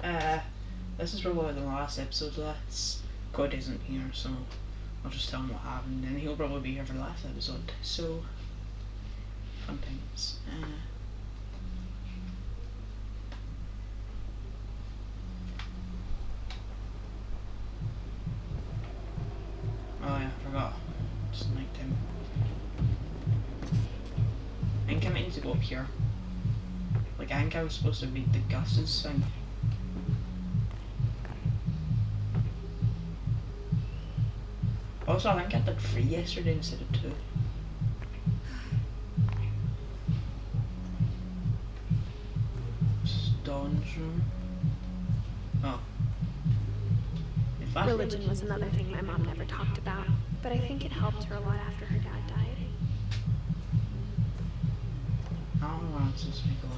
Uh, this is probably the last episode of this. God isn't here, so I'll just tell him what happened, and he'll probably be here for the last episode. So, fun times. Oh yeah, I forgot. It's night time. I think I might need to go up here. Like, I think I was supposed to read the Gus's thing. Also, I think I did 3 yesterday instead of 2. Dawn's room. Oh. Religion was another thing my mom never talked about, but I think it helped her a lot after her dad died. I don't know where I'm supposed to be going.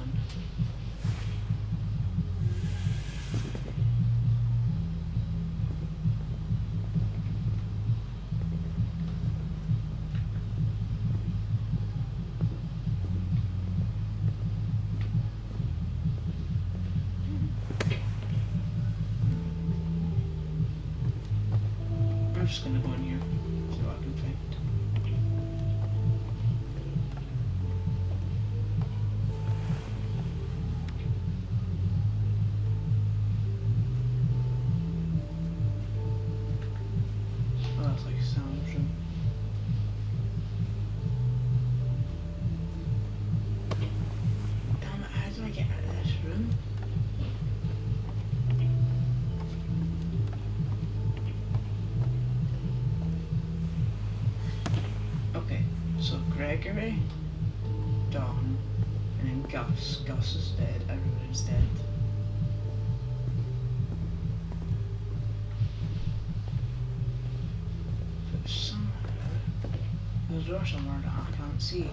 I'm just gonna go in here, see what I can find. Oh, that's like Sam's room. Damn it, how do I get out of this room? Okay, so Gregory, Dawn, and then Gus. Gus is dead, everybody's dead. But somehow, there's a door somewhere that I can't see.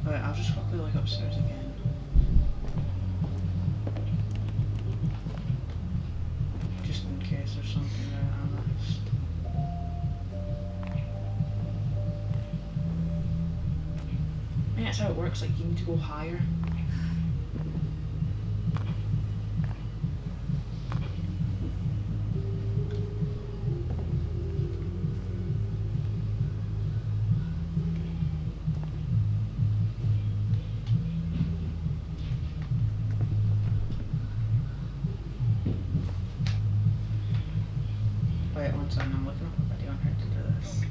Alright, I'll just quickly look upstairs again. Just in case there's something there I missed. I think that's how it works, like you need to go higher. Wait one second, I'm looking up a video on how to do this.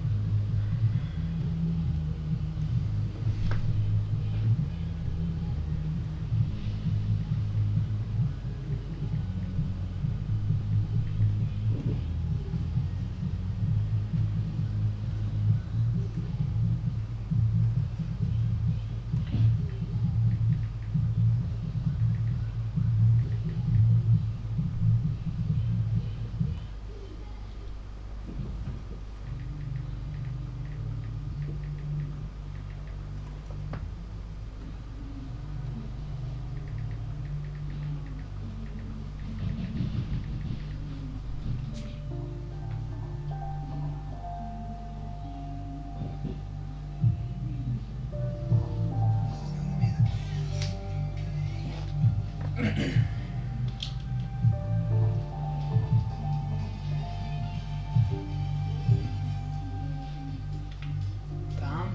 Damn,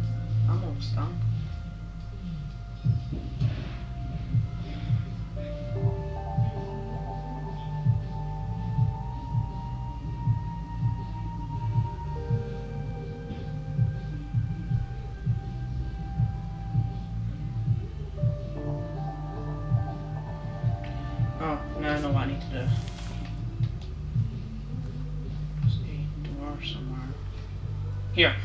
I'm almost done. Oh, now I know what I need to do. There's a door somewhere. Here.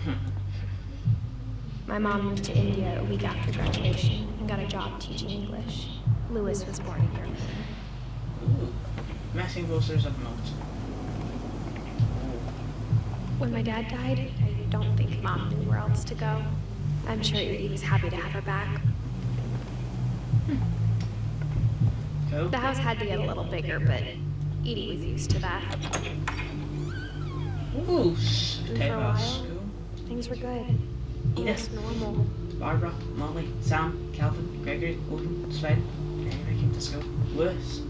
My mom moved to India a week after graduation and got a job teaching English. Lewis was born a year later. Ooh. Messing posters of notes. When my dad died, I don't think Mom knew where else to go. I'm sure Edie was happy to have her back. Cool. The house had to get a little bigger, but Edie was used to that. Ooh, Milton for a while. School. Things were good. Edith, Almost normal. Barbara, Molly, Sam, Calvin, Gregory, Logan, Sven. Everybody came to school. Lewis.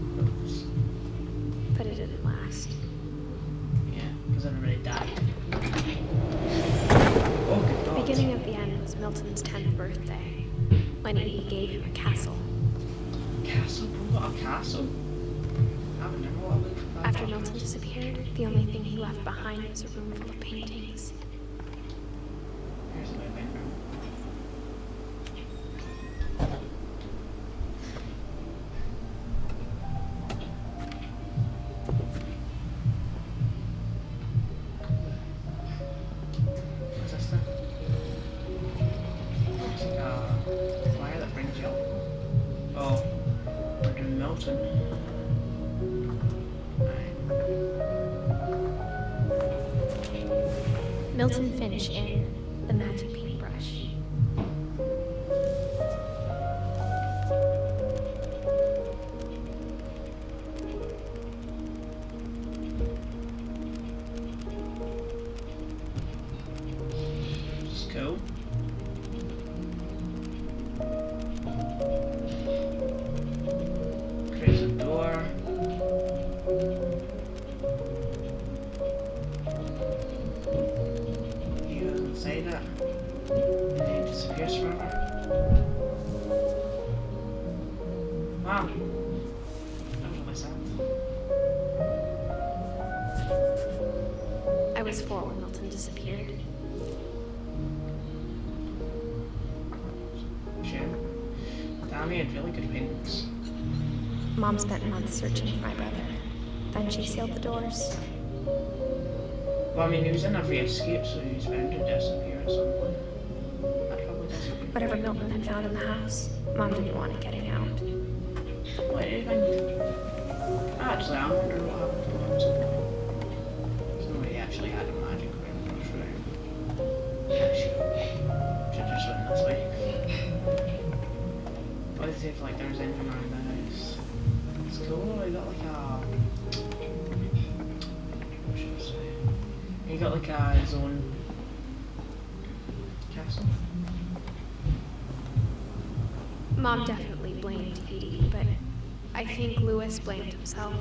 But it didn't last. Yeah, because everybody died. Oh, good The God. beginning of the end was Milton's 10th birthday, when he gave him a castle. Castle? What a castle? I would never want to live for that. After Milton disappeared, the only thing he left behind was a room full of paintings. Here's a little bedroom. What's this thing? Looks like a wire that brings you up. Oh, we're doing Milton. Milton Finch in The Magic Paintbrush. Just go. Close the door. You can say that. And then it disappears forever. Wow. That was myself. I was 4 when Milton disappeared. Sure. Damn, he had really good paintings. Mom spent months searching for my brother. Then she sealed the doors. Well, I mean, he was in every escape, so he was bound to disappear at some point. I'd probably disappear. Whatever Milton had found in the house, Mom didn't want it getting out. What do you think? Actually, I wonder what happened to him at some point. Somebody actually had a magic paintbrush, right? Yeah, sure. Should just went this way. What does it like there's anything around the house? It's cool, you got like a... What should I say? You got like his own castle. Mom definitely blamed Edie, but I think Lewis blamed himself.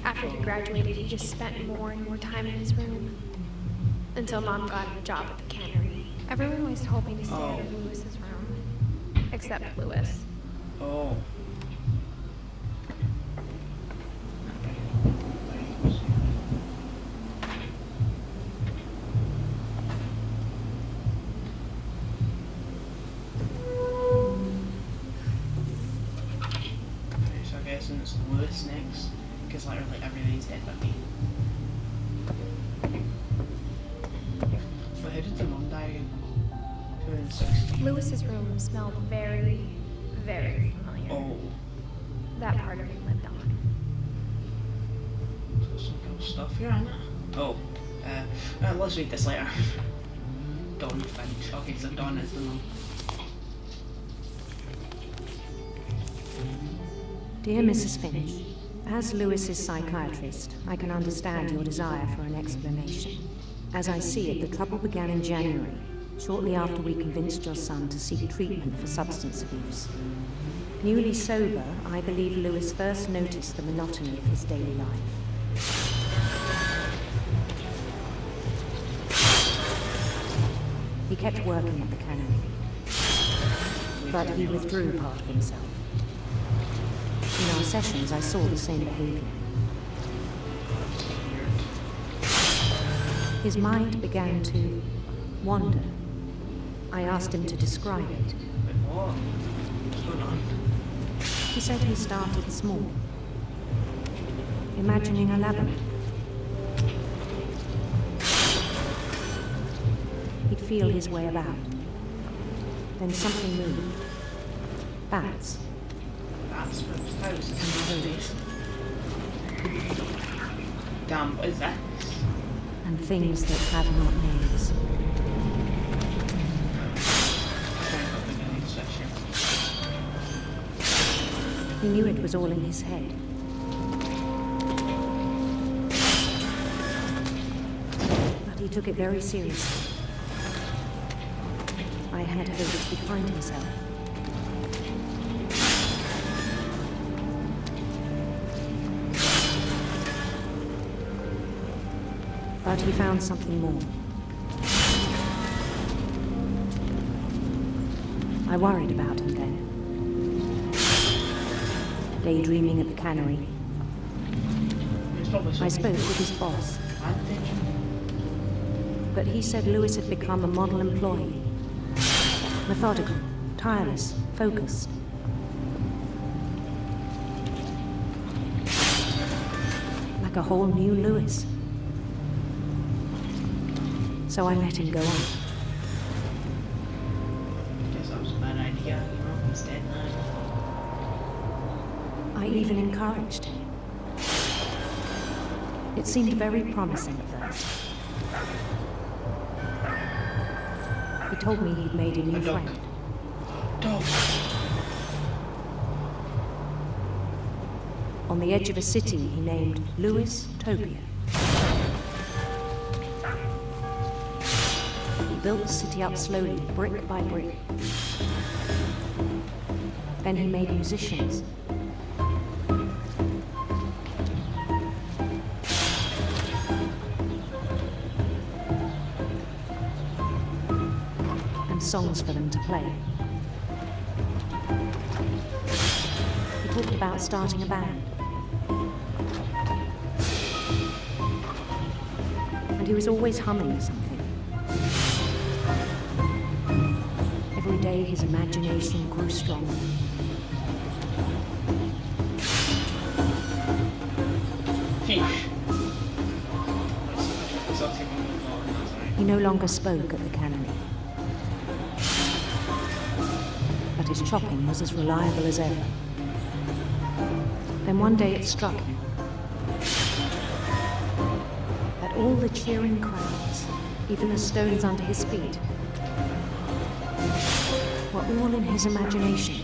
After he graduated, he just spent more and more time in his room. Until Mom got him a job at the cannery. Everyone was hoping to stay out of Lewis's room. Except Lewis. Oh. So I guess it's Lewis next, because literally everybody's dead but me. But how did the mum die in 2016? Lewis's room smelled very, very familiar. Oh. That part of him lived on. There's some cool stuff here, isn't it? Oh. Let's read this later. Dawn Finch. Okay, so Dawn is the mum. Dear Mrs. Finch, as Lewis's psychiatrist, I can understand your desire for an explanation. As I see it, the trouble began in January, shortly after we convinced your son to seek treatment for substance abuse. Newly sober, I believe Lewis first noticed the monotony of his daily life. He kept working at the cannery, but he withdrew part of himself. In our sessions, I saw the same behavior. His mind began to wander. I asked him to describe it. Wait, what? What's going on? He said he started small, imagining a labyrinth. He'd feel his way about. Then something moved. Bats That's from house. and toads Damn, what is that? and things that have not names. He knew it was all in his head. But he he took it very seriously. I had hoped he'd find himself. But he found something more. I worried about him then. Daydreaming at the cannery, I spoke with his boss. But he said Lewis had become a model employee. Methodical, tireless, focused. Like a whole new Lewis. So I let him go on. Guess that was a bad idea, you know, he's dead now. I even encouraged him. It seemed very promising at first. He told me he'd made a new friend. Dog. On the edge of a city he named Lewis Tobia. He built the city up slowly, brick by brick. Then he made musicians. And songs for them to play. He talked about starting a band. And he was always humming something. Every day his imagination grew stronger. Finch. He no longer spoke at the cannery. But his chopping was as reliable as ever. Then one day it struck him that all the cheering crowds, even the stones under his feet, were all in his imagination,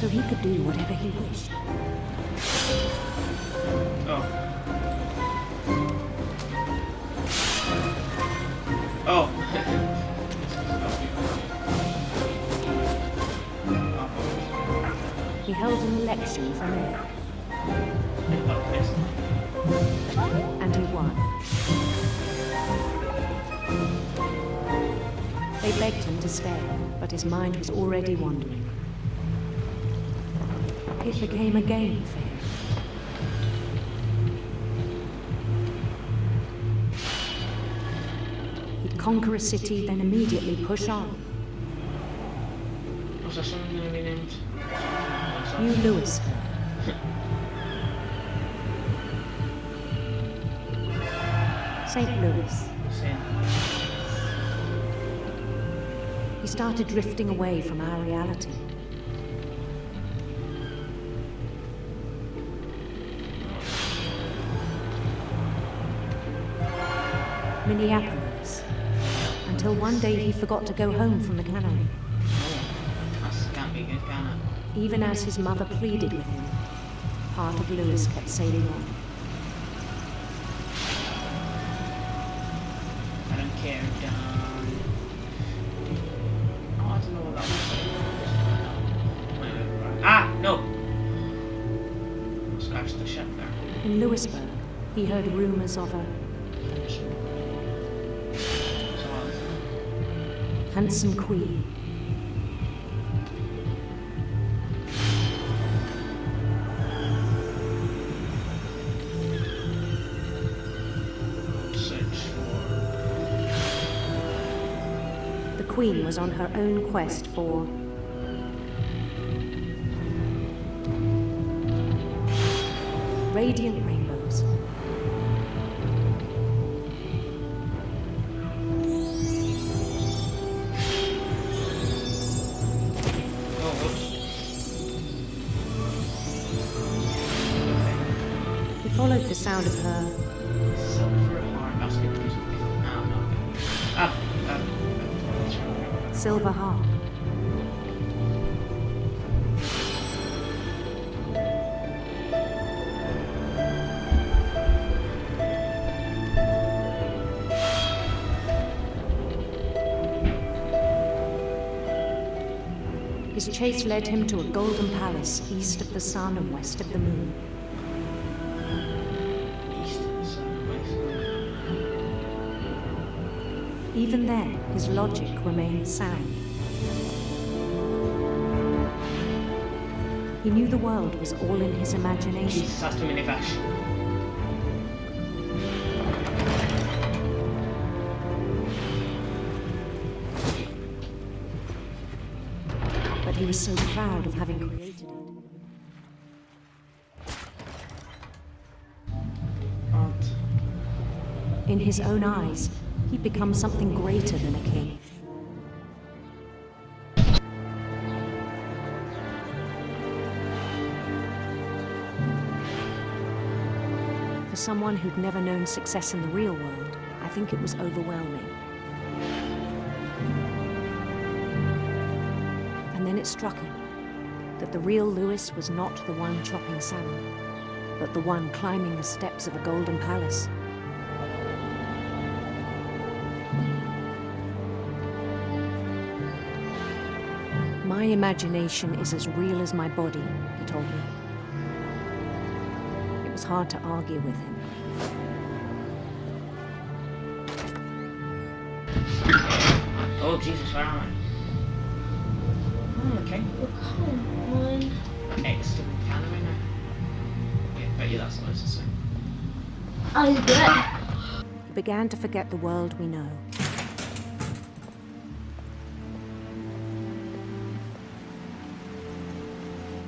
so he could do whatever he wished. Oh. Oh. He held an election for mayor, and he won. They begged him to stay, but his mind was already wandering. It became a game for him. He'd conquer a city, then immediately push on. Was there something going to be named? New Lewis. St. Louis. He started drifting away from our reality. Minneapolis. Until one day he forgot to go home from the cannery. That can't be good, can it? Even as his mother pleaded with him, part of Lewis kept sailing on. I don't care, down. Oh, I don't know what that was. Ah, no! Scratch the ship there. In Lewisburg, he heard rumors of a handsome queen. The queen was on her own quest for radiant rainbows. He followed the sound of her Silver heart basket music. No, no. Ah, silver harp. His chase led him to a golden palace east of the sun and west of the moon. East of the sun, west of the moon. Even then, his logic remained sound. He knew the world was all in his imagination. Jesus, that's too many fish. But he was so proud of having created it. Aunt. In his own eyes, he'd become something greater than a king. For someone who'd never known success in the real world, I think it was overwhelming. And then it struck him that the real Lewis was not the one chopping salmon, but the one climbing the steps of a golden palace. My imagination is as real as my body, he told me. It was hard to argue with him. Oh, Jesus, where am I? Oh, okay. Oh, come on. Next to the cannery now. Yeah, bet you that's what it's the same. I bet. He began to forget the world we know.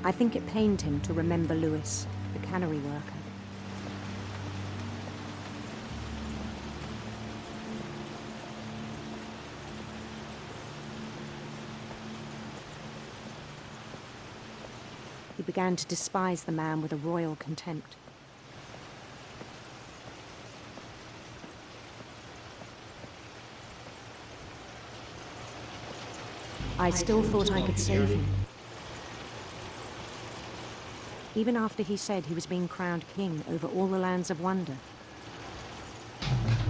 I think it pained him to remember Lewis, the cannery worker. He began to despise the man with a royal contempt. I still thought I could save him. Even after he said he was being crowned king over all the lands of wonder.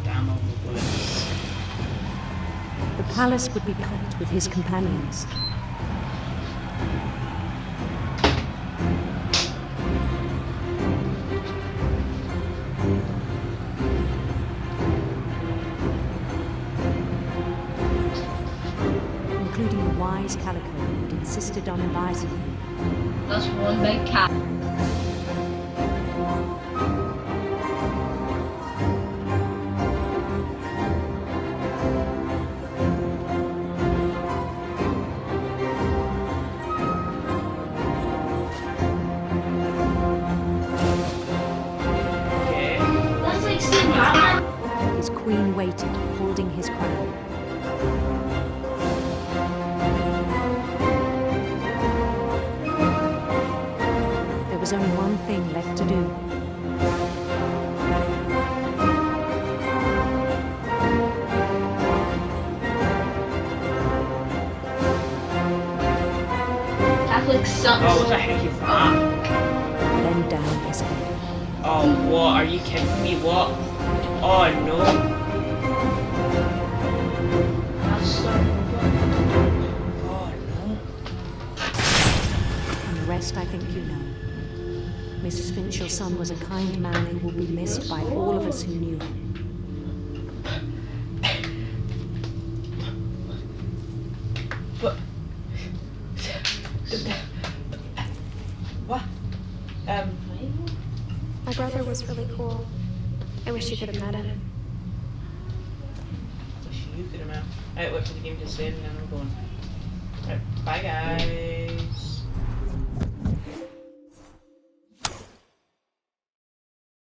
Damn all the bullets. The palace would be packed with his companions. Including the wise Calico who'd insisted on advising him. That's one big cat. Okay. That's like Steve Batman. His queen waited, holding his crown. There was only one thing left to do. Catholic Oh, sucks. what the heck is that? Bend down his head. Oh, what? Are you kidding me? What? Oh, no. That's so Oh, no. And the rest I think you know. Mrs. Finch, your son was a kind man who will be missed by all of us who knew him. But... What? My brother was really cool. I wish you could have met him. Wish you could have met. Right, wait for the game to save and then we're going. Right, bye guys.